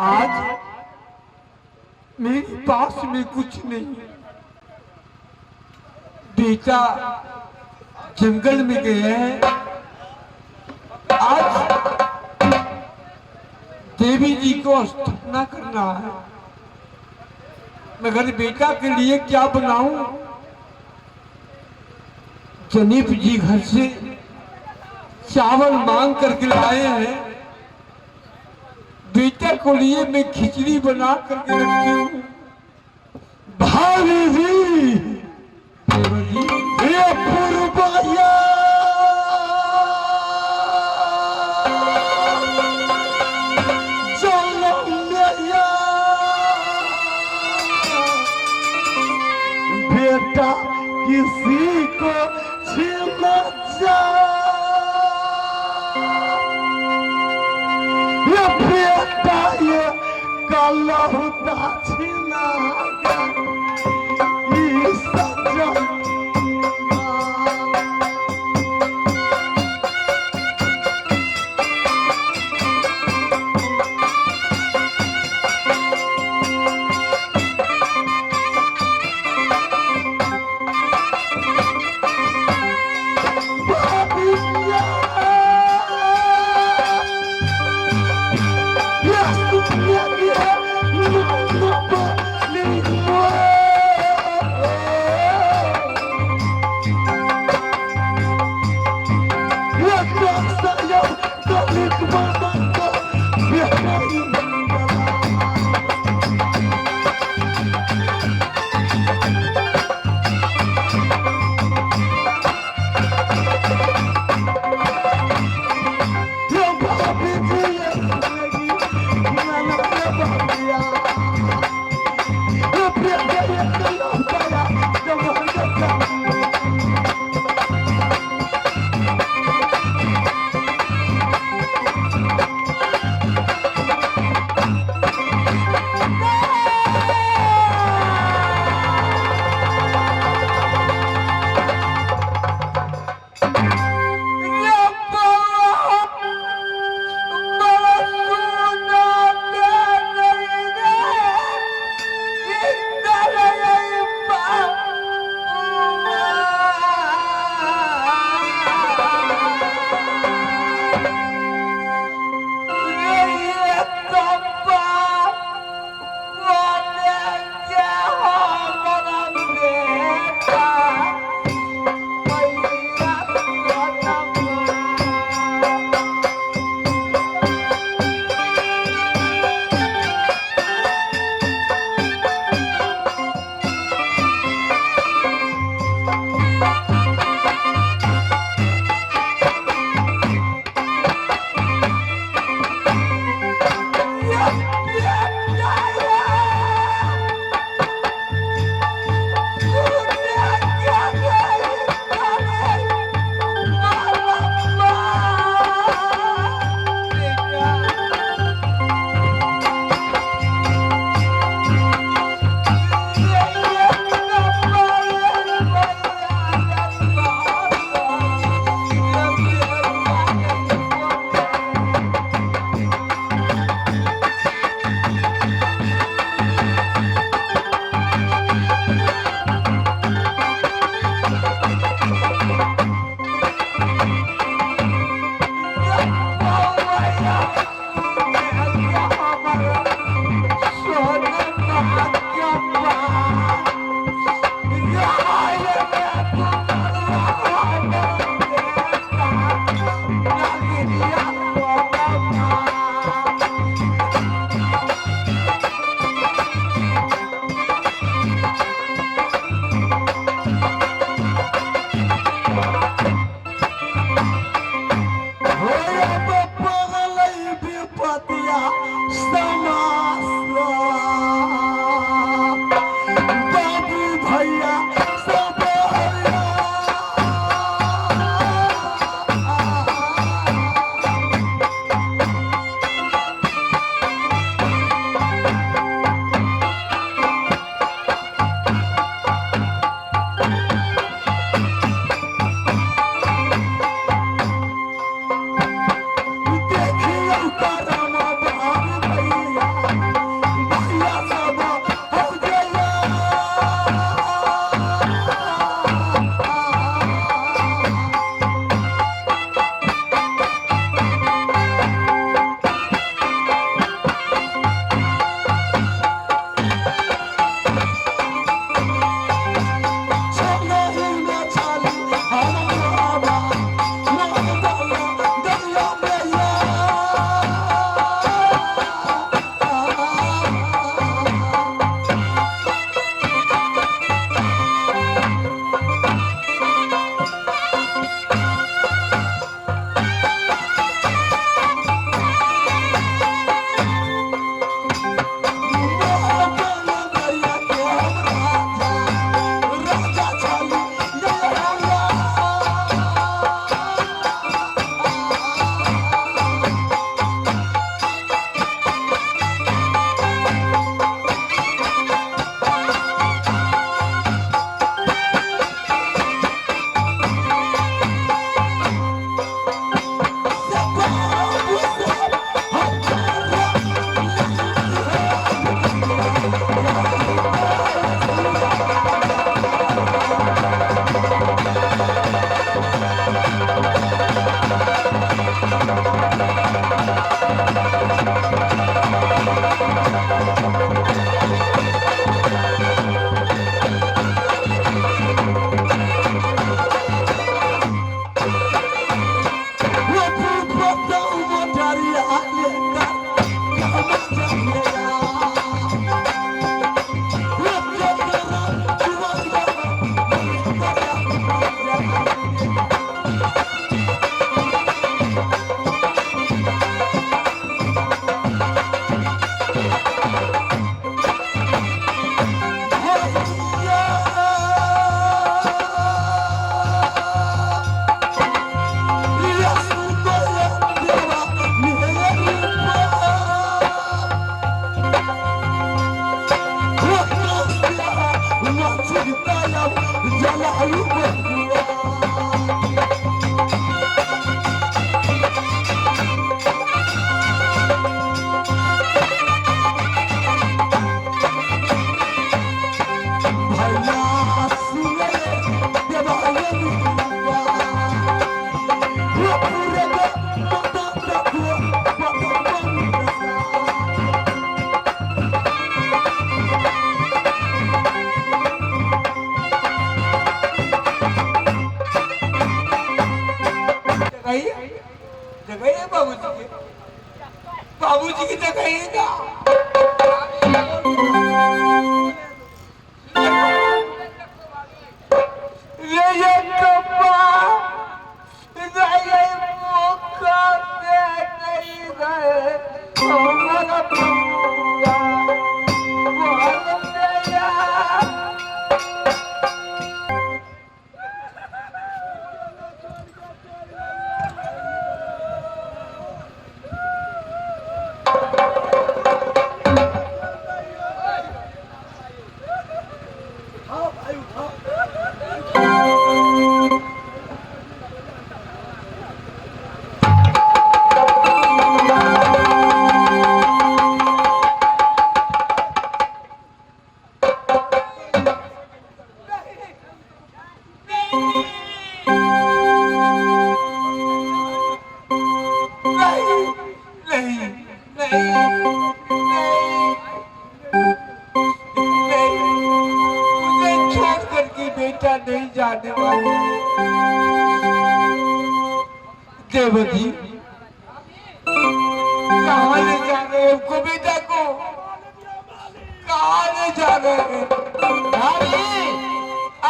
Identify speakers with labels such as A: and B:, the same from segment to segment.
A: आज मेरे पास में कुछ नहीं। बेटा जंगल में गया है। आज देवी जी को स्थापना करना है, मगर बेटा के लिए क्या बनाऊं? जनीप जी घर से चावल मांग करके लाए हैं। बेटे को लिए मैं खिचड़ी बना करके रखी हूँ। भाभी जी, ये पुरबैया बेटा किसी को छीन जा, ये बेटा ये कलहुता छीना ये सजा। जगह है बाबूजी के, बाबूजी की जगह है ना। ये कब्बा ये मौका पे नहीं गए हमारा पूरा बोल गया। नहीं नहीं नहीं, मुझे छोड़ करके बेटा नहीं जाने वाला। देवती कहाँ ले जा रहे हो को बेटा को, कहाँ ले जा रहे हैं?
B: भाभी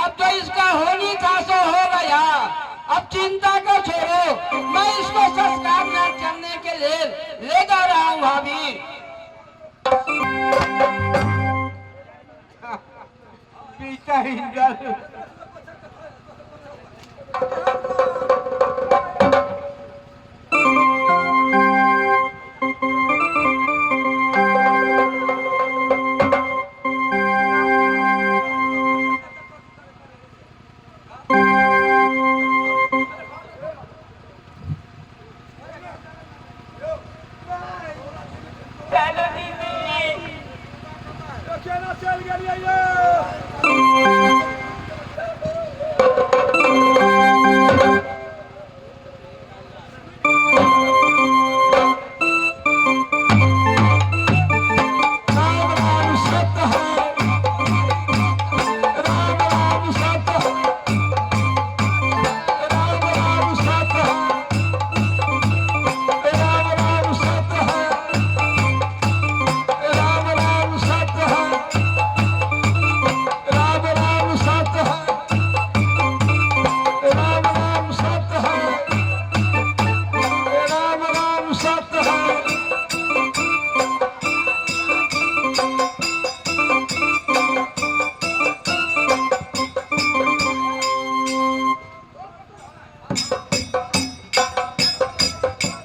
B: अब तो इसका होली का सो हो गया, अब चिंता को छोड़ो, मैं इसको संस्कार में करने के लिए ले जा रहा हूँ भाभी।
A: बेटा ही